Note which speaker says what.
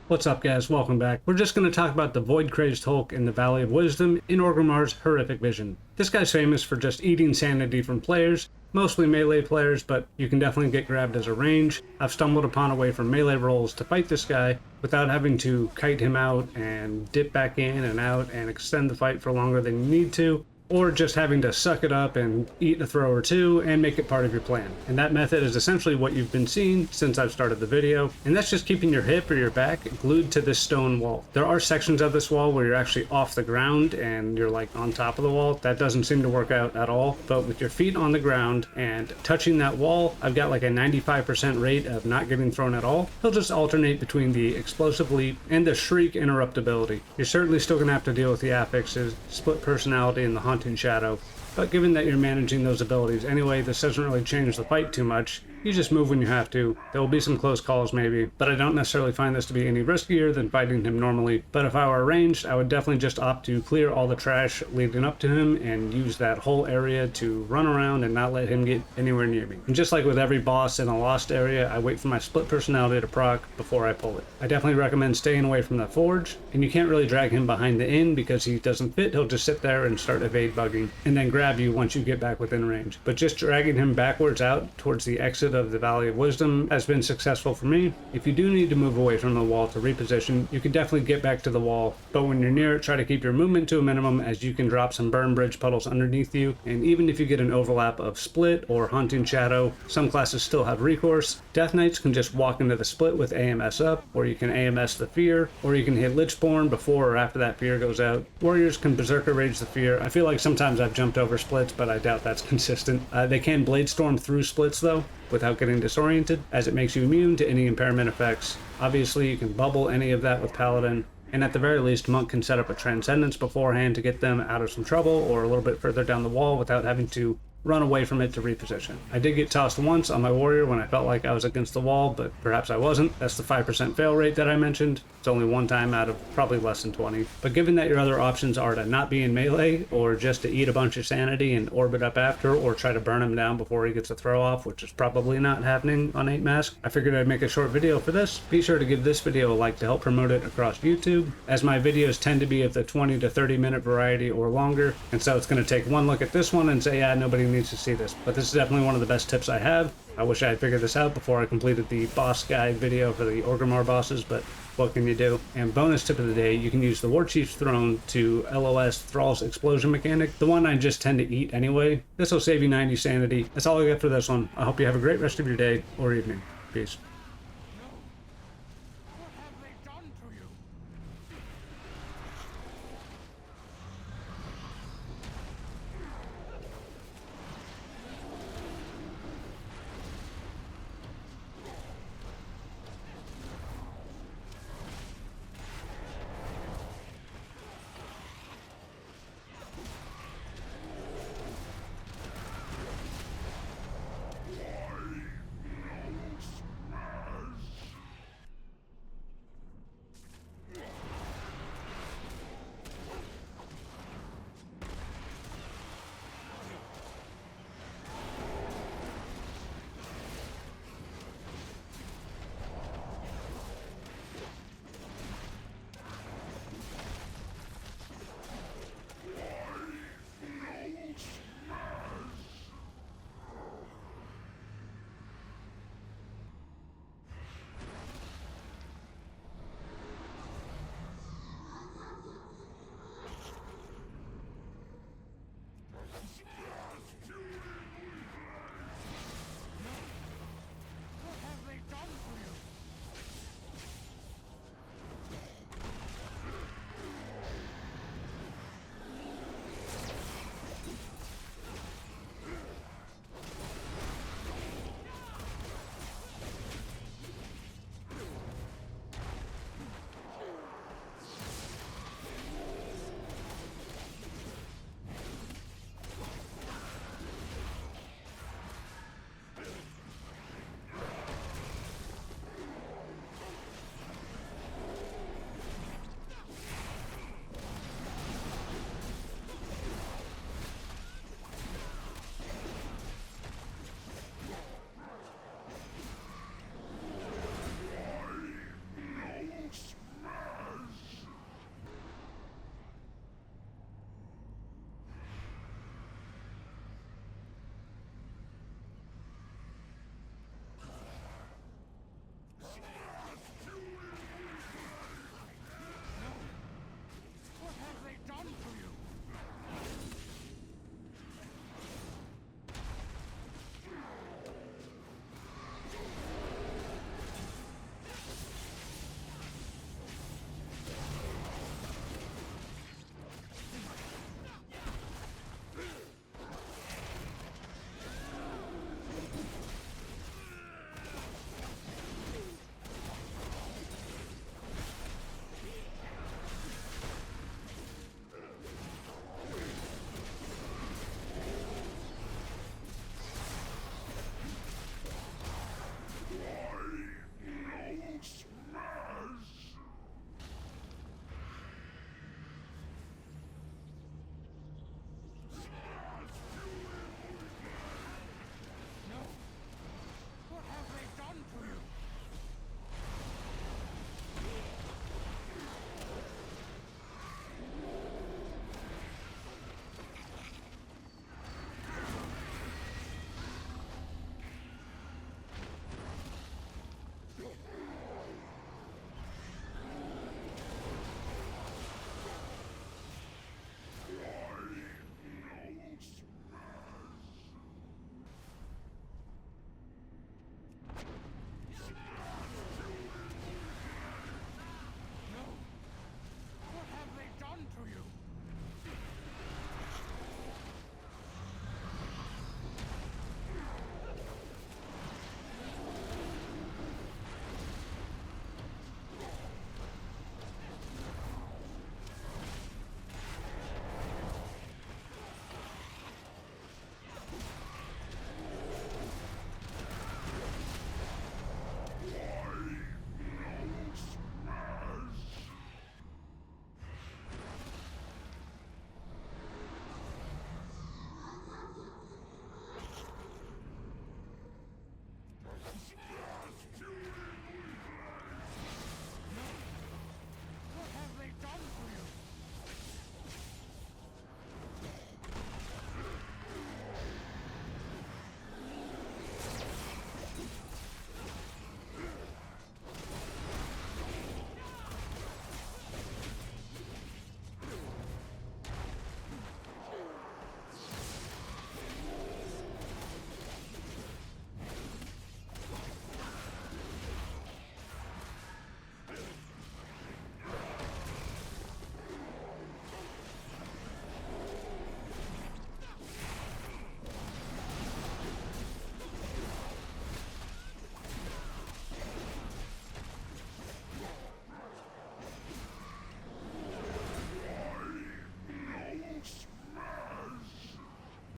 Speaker 1: What's up, guys? Welcome back. We're just going to talk about the Voidcrazed Hulk in the Valley of Wisdom in Orgrimmar's horrific vision. This guy's famous for just eating sanity from players, mostly melee players, but you can definitely get grabbed as a range. I've stumbled upon a way from melee rolls to fight this guy without having to kite him out and dip back in and out and extend the fight for longer than you need to, or just having to suck it up and eat a throw or two and make it part of your plan. And that method is essentially what you've been seeing since I've started the video, and that's just keeping your hip or your back glued to this stone wall. There are sections of this wall where you're actually off the ground and you're like on top of the wall. That doesn't seem to work out at all, but with your feet on the ground and touching that wall, I've got like a 95% rate of not getting thrown at all. He'll just alternate between the explosive leap and the shriek interrupt ability. You're certainly still going to have to deal with the affixes, split personality, and the haunting shadow, but given that you're managing those abilities anyway, this doesn't really change the fight too much. You just move when you have to. There will be some close calls maybe, but I don't necessarily find this to be any riskier than fighting him normally. But if I were ranged, I would definitely just opt to clear all the trash leading up to him and use that whole area to run around and not let him get anywhere near me. And just like with every boss in a lost area, I wait for my split personality to proc before I pull it. I definitely recommend staying away from the forge, and you can't really drag him behind the inn because he doesn't fit. He'll just sit there and start evade bugging and then grab you once you get back within range. But just dragging him backwards out towards the exit of the Valley of Wisdom has been successful for me. If you do need to move away from the wall to reposition, you can definitely get back to the wall, but when you're near it, try to keep your movement to a minimum, as you can drop some burn bridge puddles underneath you, and even if you get an overlap of split or haunting shadow, some classes still have recourse. Death Knights can just walk into the split with AMS up, or you can AMS the fear, or you can hit Lichborn before or after that fear goes out. Warriors can Berserker Rage the fear. I feel like sometimes I've jumped over splits, but I doubt that's consistent. They can Blade Storm through splits though, without getting disoriented, as it makes you immune to any impairment effects. Obviously, you can bubble any of that with Paladin, and at the very least, Monk can set up a Transcendence beforehand to get them out of some trouble or a little bit further down the wall without having to run away from it to reposition. I did get tossed once on my warrior when I felt like I was against the wall, but perhaps I wasn't. That's the 5% fail rate that I mentioned. It's only one time out of probably less than 20. But given that your other options are to not be in melee, or just to eat a bunch of sanity and orbit up after, or try to burn him down before he gets a throw off, which is probably not happening on 8 Mask, I figured I'd make a short video for this. Be sure to give this video a like to help promote it across YouTube, as my videos tend to be of the 20 to 30 minute variety or longer, and so it's going to take one look at this one and say, yeah, nobody needs to see this. But this is definitely one of the best tips I have. I wish I had figured this out before I completed the boss guide video for the Orgrimmar bosses, but what can you do? And bonus tip of the day, you can use the War Chief's Throne to LOS Thrall's explosion mechanic, the one I just tend to eat anyway. This will save you 90 sanity. That's all I got for this one. I hope you have a great rest of your day or evening. Peace.